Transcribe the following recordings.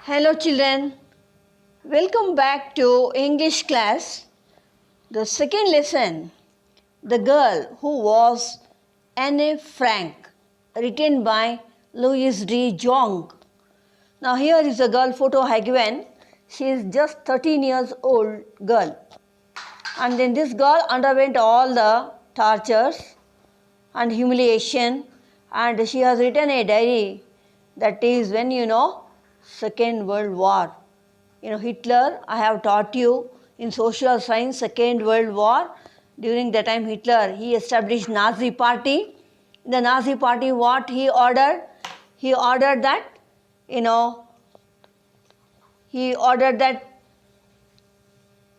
Hello children, welcome back to English class. The second lesson, The Girl Who Was Anne Frank, written by Louis D. Jong. Now here is a girl photo I given. She is just 13 years old girl. And then this girl underwent all the tortures and humiliation, and she has written a diary that is when Second World War. Hitler, I have taught you in social science, Second World War. During the time Hitler, he established Nazi party. The Nazi party, what he ordered? He ordered that, he ordered that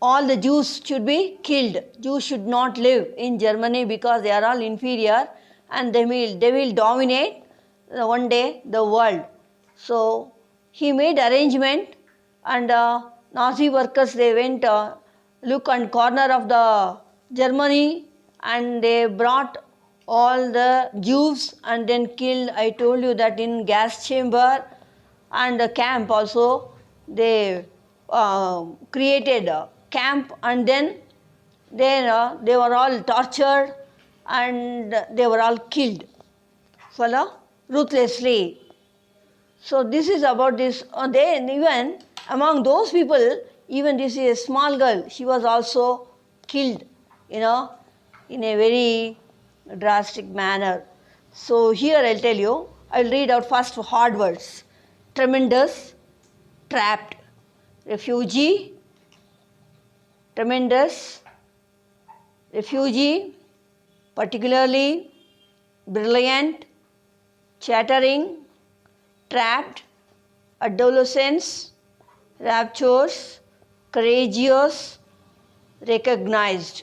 all the Jews should be killed. Jews should not live in Germany because they are all inferior and they will dominate one day the world. So he made arrangement, and Nazi workers, they went look on corner of the Germany, and they brought all the Jews and then killed. I told you that in gas chamber and the camp also they created a camp, and then they were all tortured and they were all killed ruthlessly. So this is about this. Then even among those people, even this is a small girl, she was also killed, in a very drastic manner. So here I'll tell you, I'll read out first hard words. Tremendous, trapped, refugee, tremendous, refugee, particularly, brilliant, chattering, trapped, adolescence, rapturous, courageous, recognized.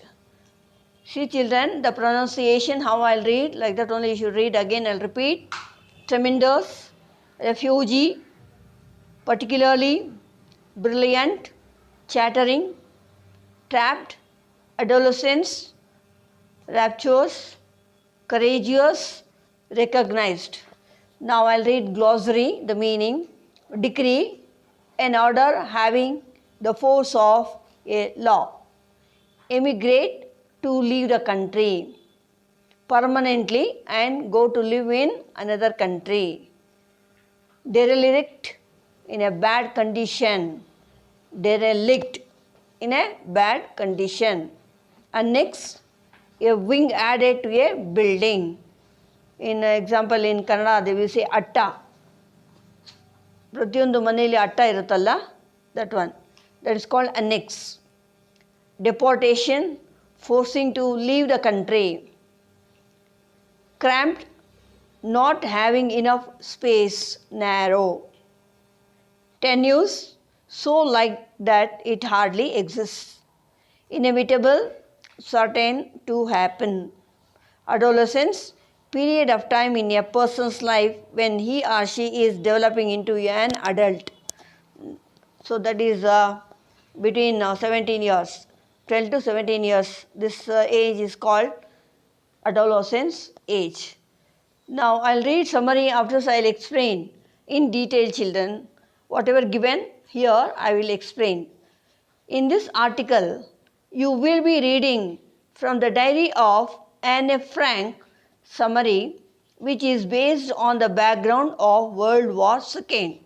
See children, the pronunciation, how I'll read, like that only you should read again, I'll repeat. Tremendous, refugee, particularly, brilliant, chattering, trapped, adolescence, rapturous, courageous, recognized. Now I'll read glossary, the meaning. Decree, an order having the force of a law. Emigrate, to leave the country permanently and go to live in another country. Derelict, in a bad condition. Derelict, in a bad condition. Annex, a wing added to a building. In example, in Kannada they will say atta. ಪ್ರತಿಯೊಂದು ಮನೆಯಲ್ಲಿ ಅಟ್ಟ ಇರುತ್ತಲ್ಲ, that one, that is called annex. Deportation, forcing to leave the country. Cramped, not having enough space, narrow. Tenuous, so like that it hardly exists. Inevitable, certain to happen. Adolescence, period of time in a person's life when he or she is developing into an adult. So that is between 17 years, 12 to 17 years. This age is called adolescence age. Now I'll read summary, after I'll explain in detail children. Whatever given here I will explain. In this article you will be reading from the diary of Anne Frank summary, which is based on the background of World War II.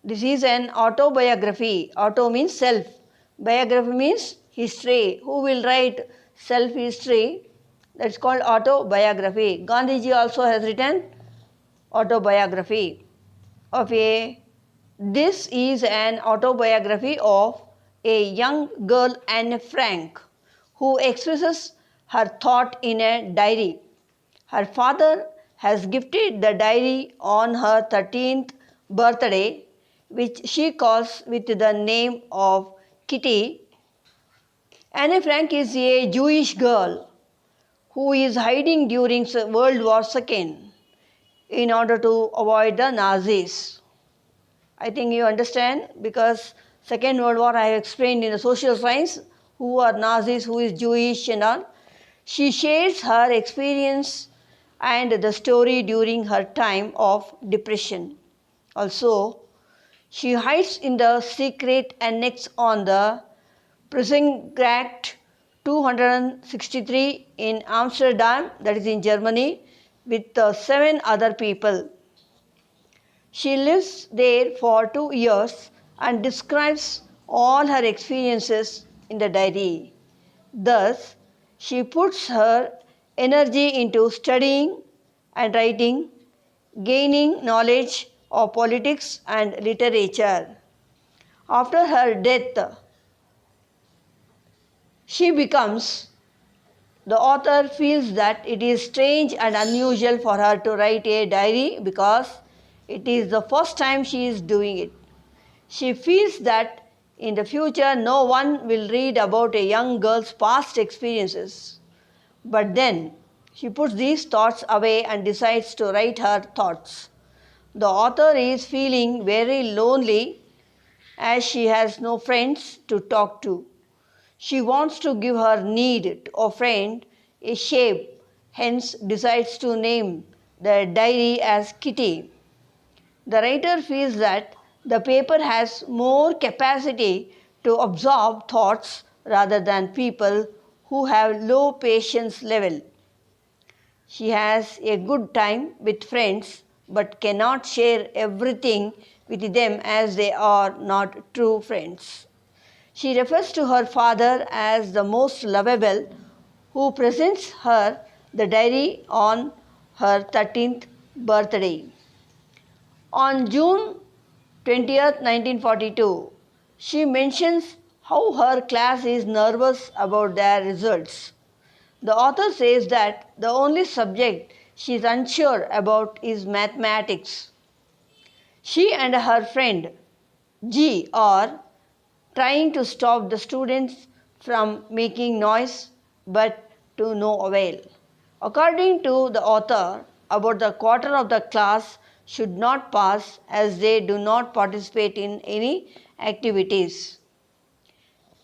This is an autobiography. Auto means self. Biography means history. Who will write self-history? That's called autobiography. Gandhiji also has written autobiography of a. This is an autobiography of a young girl, Anne Frank, who expresses her thought in a diary. Her father has gifted the diary on her 13th birthday, which she calls with the name of Kitty. Anne Frank is a Jewish girl who is hiding during World War II in order to avoid the Nazis. I think you understand, because Second World War I have explained in the social science who are Nazis, who is Jewish and all. She shares her experience and the story during her time of depression. Also, She hides in the secret annex on the Prenzlgracht 263 in Amsterdam, that is in Germany, with 7 other people. She lives there for 2 years and describes all her experiences in the diary. Thus, she puts her energy into studying and writing, gaining knowledge of politics and literature. After her death, she becomes the author feels that it is strange and unusual for her to write a diary because it is the first time she is doing it. She feels that in the future no one will read about a young girl's past experiences. But then she puts these thoughts away and decides to write her thoughts. The author is feeling very lonely as she has no friends to talk to. She wants to give her need of friend a shape, hence decides to name the diary as Kitty. The writer feels that the paper has more capacity to absorb thoughts rather than people who have low patience level. She has a good time with friends but cannot share everything with them as they are not true friends. She refers to her father as the most lovable, who presents her the diary on her 13th birthday. On June 20th, 1942, she mentions how her class is nervous about their results. The author says that the only subject she is unsure about is mathematics. She and her friend G are trying to stop the students from making noise, but to no avail. According to the author, about the quarter of the class should not pass as they do not participate in any activities.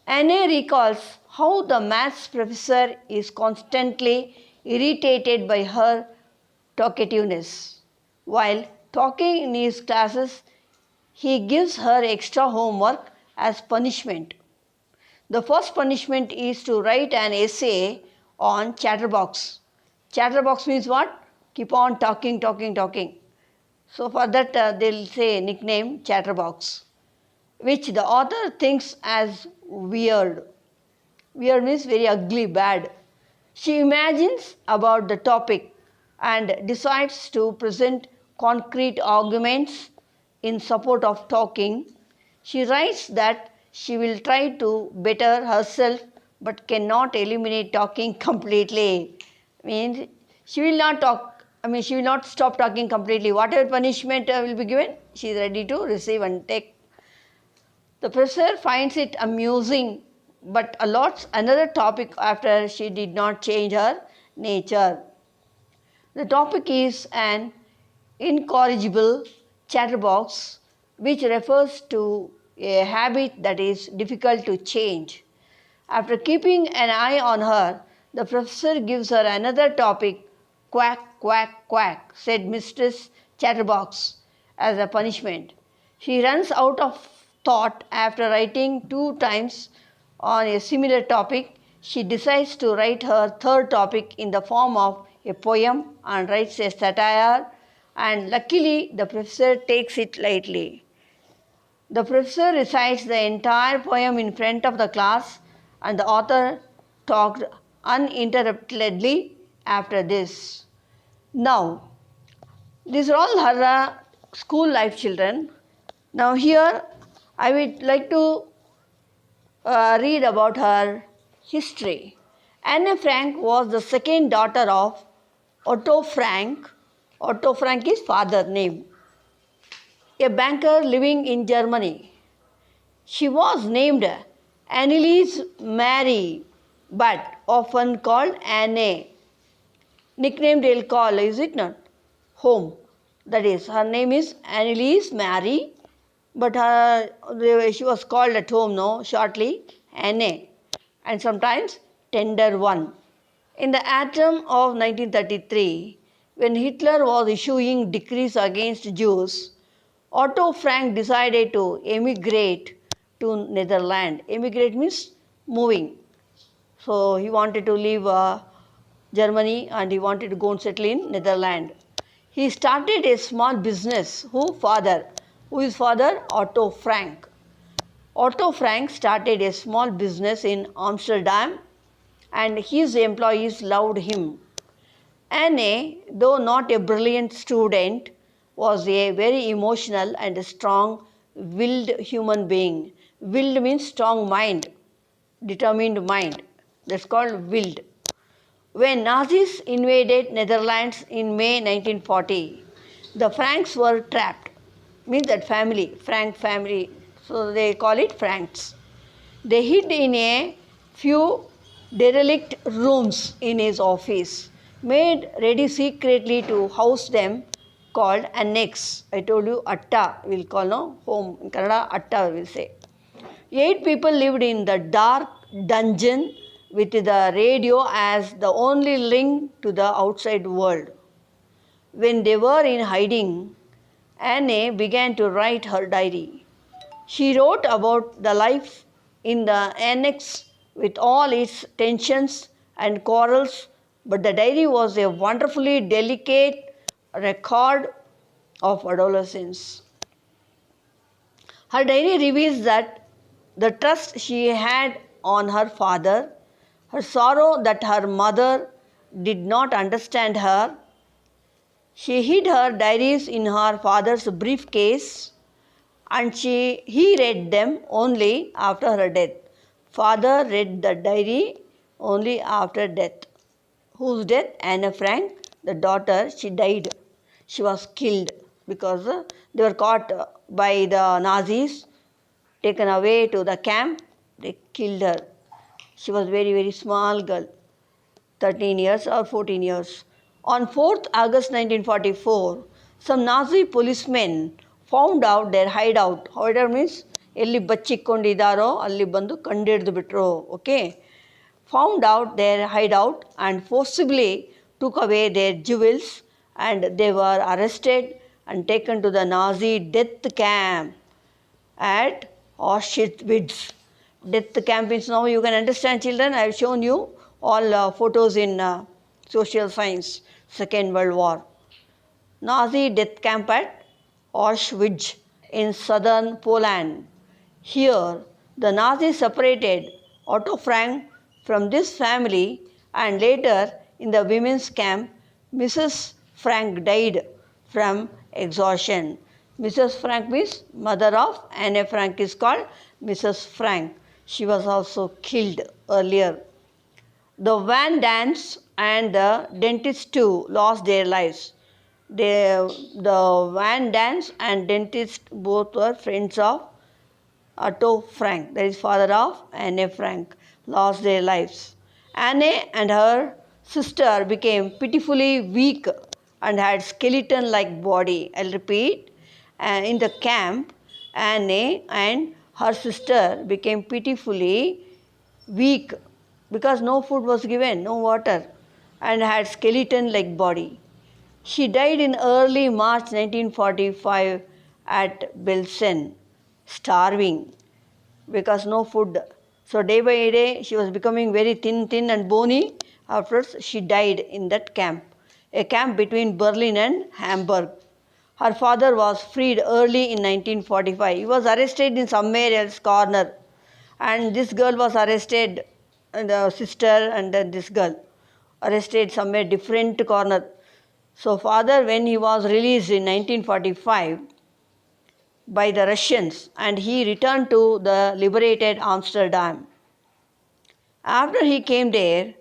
Anne recalls how the maths professor is constantly irritated by her talkativeness. While talking in his classes, he gives her extra homework as punishment. The first punishment is to write an essay on chatterbox. Chatterbox means what? Keep on talking, talking, talking. So for that they'll say nickname chatterbox, which the author thinks as weird. Weird means very ugly, bad. She imagines about the topic and decides to present concrete arguments in support of talking. She writes that she will try to better herself but cannot eliminate talking completely. Means she will not talk, she will not stop talking completely. Whatever punishment will be given, she is ready to receive and take. The professor finds it amusing but allots another topic after she did not change her nature. The topic is an incorrigible chatterbox, which refers to a habit that is difficult to change. After keeping an eye on her, the professor gives her another topic, quack, quack, quack, said Mistress Chatterbox, as a punishment. She runs out of thought after writing 2 times on a similar topic. She decides to write her third topic in the form of a poem and writes a satire, and luckily the professor takes it lightly. The professor recites the entire poem in front of the class, and the author talked uninterruptedly after this. Now, these are all her school life children. Now, here I would like to read about her history. Anne Frank was the second daughter of Otto Frank. Otto Frank is father name, a banker living in Germany. She was named Anneliese Mary, but often called Anne. Nickname they'll call, is it not? Home. That is, her name is Anneliese Mary, but she was called at home, no, shortly, Anne, and sometimes Tender One. In the autumn of 1933, when Hitler was issuing decrees against Jews, Otto Frank decided to emigrate to Netherlands. Emigrate means moving. So he wanted to leave Germany and he wanted to go and settle in Netherlands. He started a small business. Who is father? Otto Frank. Otto Frank started a small business in Amsterdam and his employees loved him. Anne, though not a brilliant student, was a very emotional and strong willed human being. Willed means strong mind, determined mind. That's called willed. When Nazis invaded Netherlands in May 1940, the Franks were trapped. Means that family, Frank family. So they call it Franks. They hid in a few derelict rooms in his office, made ready secretly to house them, called annex. I told you atta, we'll call no home. In Kannada, atta we'll say. 8 people lived in the dark dungeon with the radio as the only link to the outside world. When they were in hiding, Anne began to write her diary. She wrote about the life in the annex with all its tensions and quarrels, but the diary was a wonderfully delicate record of adolescence. Her diary reveals that the trust she had on her father, her sorrow that her mother did not understand her. She hid her diaries in her father's briefcase and he read them only after her death. Father read the diary only after death. Whose death? Anne Frank, the daughter, she died. She was killed because they were caught by the Nazis, taken away to the camp. They killed her. She was very, very small girl, 13 years or 14 years. On 4th August 1944, some Nazi policemen found out their hideout. Hideout means ಎಲ್ಲಿ ಬಚ್ಚಿಕೊಂಡಿದ್ದಾರೋ ಅಲ್ಲಿ ಬಂದು ಕಂಡಿಡಿದು ಬಿಟ್ರು. Okay. Found out their hideout and forcibly took away their jewels and they were arrested and taken to the Nazi death camp at Auschwitz. Death camp means now you can understand, children. I have shown you all photos in social science, Second World War. Nazi death camp at Auschwitz in southern Poland. Here, the Nazis separated Otto Frank from this family and later in the women's camp, Mrs. Frank died from exhaustion. Mrs. Frank means mother of Anne Frank is called Mrs. Frank. She was also killed earlier. The Van Dans and the dentist too lost their lives. The Van Dans and dentist both were friends of Otto Frank, that is father of Anne Frank, lost their lives. Anne and her sister became pitifully weak and had skeleton-like body. I'll repeat. In the camp, Anne and her sister became pitifully weak because no food was given, no water, and had skeleton-like body. She died in early March 1945 at Belsen, starving because no food. So day by day she was becoming very thin and bony. Afterwards she died in that camp, a camp between Berlin and Hamburg. Her father was freed early in 1945. He was arrested in somewhere else corner and this girl was arrested, the sister and this girl arrested somewhere different corner. So father, when he was released in 1945 by the Russians and he returned to the liberated Amsterdam. After he came there,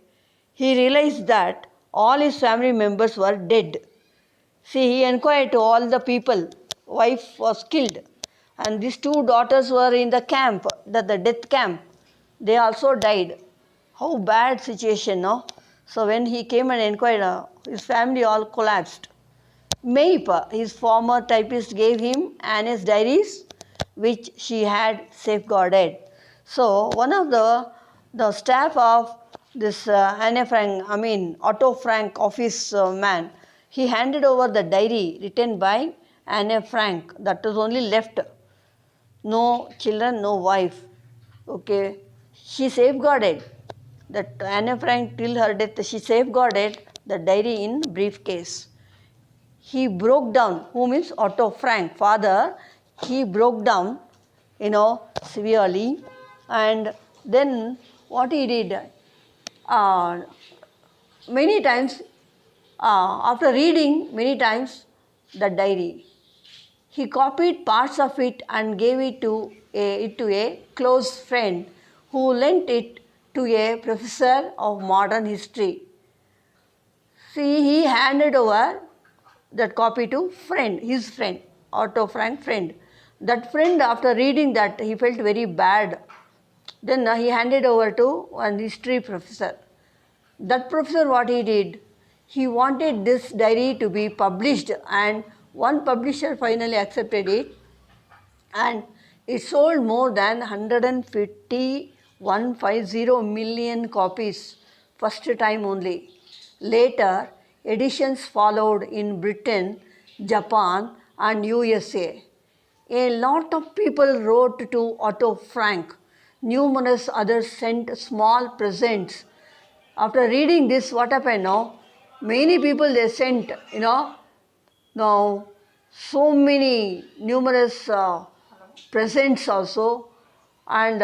he realized that all his family members were dead. See, he inquired to all the people. Wife was killed and these 2 daughters were in the camp, the death camp. They also died. How bad situation, no? So when he came and inquired, his family all collapsed. Meip, his former typist, gave him Anne's diaries, which she had safeguarded. So one of the staff of this Otto Frank office man, he handed over the diary written by Anne Frank, that was only left. No children, no wife. Okay, she safeguarded that Anne Frank till her death. She safeguarded the diary in briefcase. He broke down. Who means Otto Frank, father? He broke down, severely, and then what he did? Uh, Many times, after reading many times the diary, he copied parts of it and gave it to a close friend who lent it to a professor of modern history. See, he handed over that copy to his friend, Otto Frank friend. That friend, after reading that, he felt very bad. Then he handed over to one history professor. That professor, what he did, he wanted this diary to be published, and one publisher finally accepted it, and it sold more than 150 million copies first time only. Later, editions followed in Britain, Japan, and USA. A lot of people wrote to Otto Frank. Numerous others sent small presents. After reading this, what happened now? Many people they sent, now so many numerous presents also, and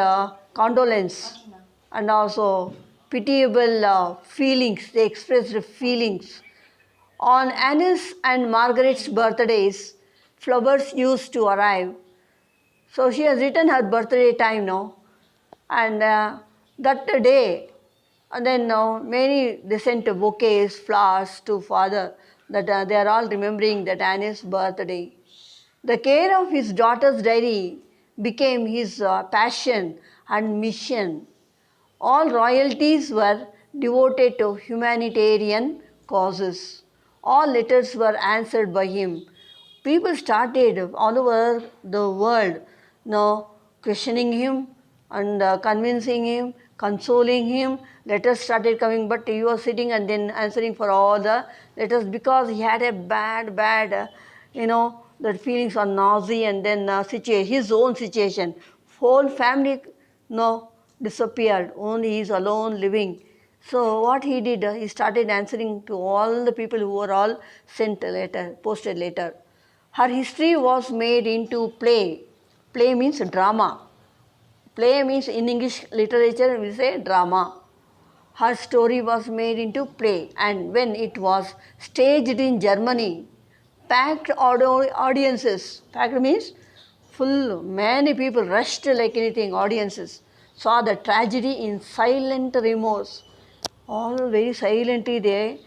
condolence, and also pitiable feelings. They expressed feelings. On Anne's and Margaret's birthdays, flowers used to arrive. So she has written her birthday time now, and that day, and then many they sent bouquets, flowers to father, that they are all remembering that Anne's birthday. The care of his daughter's diary became his passion and mission. All royalties were devoted to humanitarian causes. All letters were answered by him. People started all over the world now questioning him and convincing him, consoling him. Letters started coming, but he was sitting and then answering for all the letters because he had a bad, that feelings on nausea, and then his own situation. Whole family, no, disappeared. Only he is alone living. So what he did, he started answering to all the people who were all sent a letter, posted letter. Her history was made into play. Play means drama. Play means in English literature we say drama. Her story was made into play, and when it was staged in Germany, packed audiences, packed means full, many people rushed like anything, audiences saw the tragedy in silent remorse. All very silently they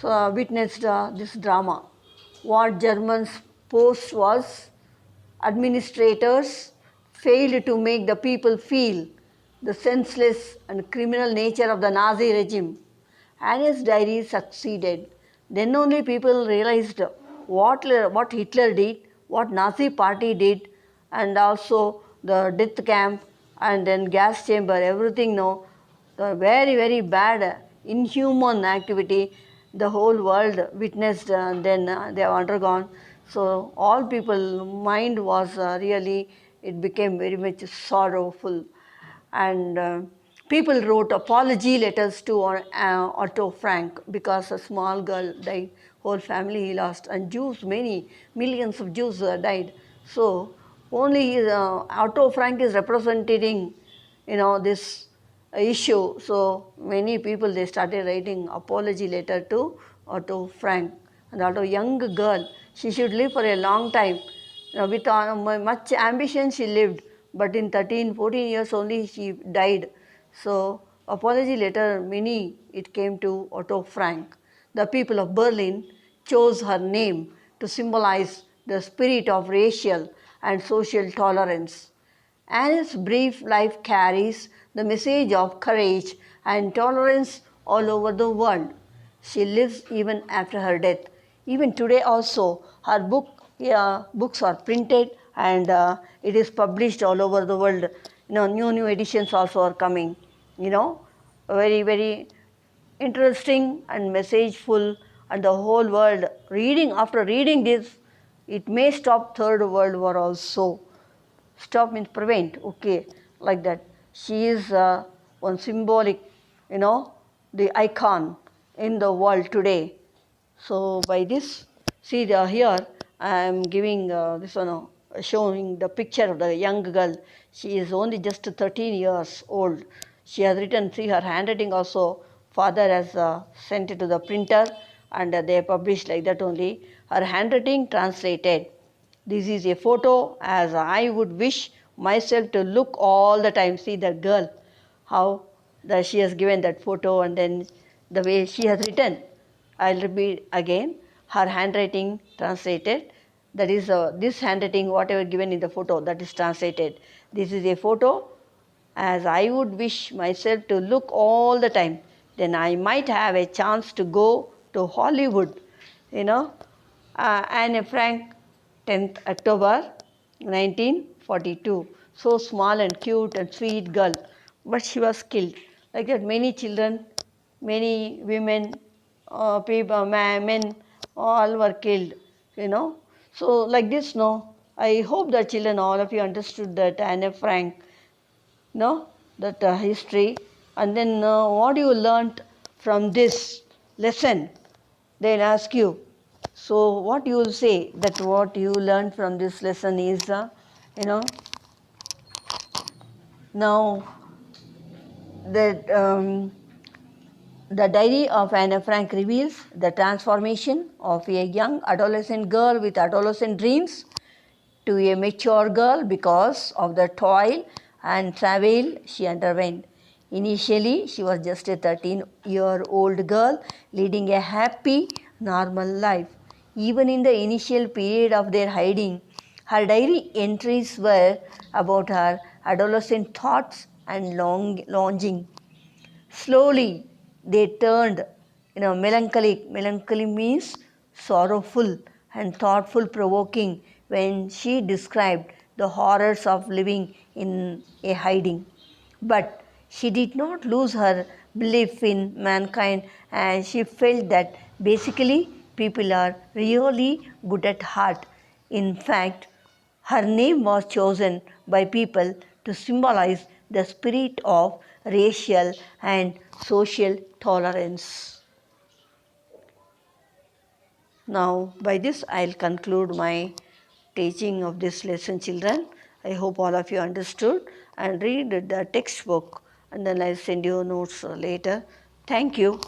witnessed this drama. What Germans post was administrators failed to make the people feel the senseless and criminal nature of the Nazi regime. Anne's diary succeeded. Then only people realized what Hitler did, what Nazi party did, and also the death camp and then gas chamber, everything. No, the very bad, inhuman activity the whole world witnessed, and then they have undergone. So all people mind was really, it became very much sorrowful, and people wrote apology letters to Otto Frank because a small girl died, whole family he lost, and Jews, many millions of Jews died. So only Otto Frank is representing, this issue. So many people they started writing apology letter to Otto Frank. And Otto, young girl, she should live for a long time. With much ambition she lived, but in 13, 14 years only she died. So apology letter, many it came to Otto Frank. The people of Berlin chose her name to symbolize the spirit of racial and social tolerance. Anne's brief life carries the message of courage and tolerance all over the world. She lives even after her death. Even today also, her books are printed, and it is published all over the world. New editions also are coming. Very interesting and messageful, and the whole world after reading this, It may stop Third World War also. Stop means prevent, okay, like that. She is one symbolic, the icon in the world today. So by this, see here I am giving this one, showing the picture of the young girl. She is only just 13 years old. She has written, see her handwriting also. Father has sent it to the printer, and they published like that only. Her handwriting translated. This is a photo as I would wish myself to look all the time. See that girl, how that she has given that photo, and then the way she has written. I'll repeat again. Her handwriting translated. That is this handwriting, whatever given in the photo, that is translated. This is a photo as I would wish myself to look all the time. Then I might have a chance to go to Hollywood, you know. Anne Frank, 10th October 1942. So small and cute and sweet girl, but she was killed. Like that, many children, many women, people, men, all were killed, So like this, no. I hope that children, all of you understood that Anne Frank, no, that history, and then what you learnt from this lesson. They'll ask you. So what you will say that what you learned from this lesson is, you know, now that the diary of Anne Frank reveals the transformation of a young adolescent girl with adolescent dreams to a mature girl because of the toil and travail she underwent. Initially, she was just a 13-year-old girl leading a happy, normal life. Even in the initial period of their hiding, her diary entries were about her adolescent thoughts and longing. Slowly, they turned, melancholic. Melancholy means sorrowful and thoughtful provoking when she described the horrors of living in a hiding. But she did not lose her belief in mankind, and she felt that basically people are really good at heart. In fact, her name was chosen by people to symbolize the spirit of racial and social tolerance. Now, by this, I'll conclude my teaching of this lesson, children. I hope all of you understood and read the textbook, and then I'll send you notes later. Thank you.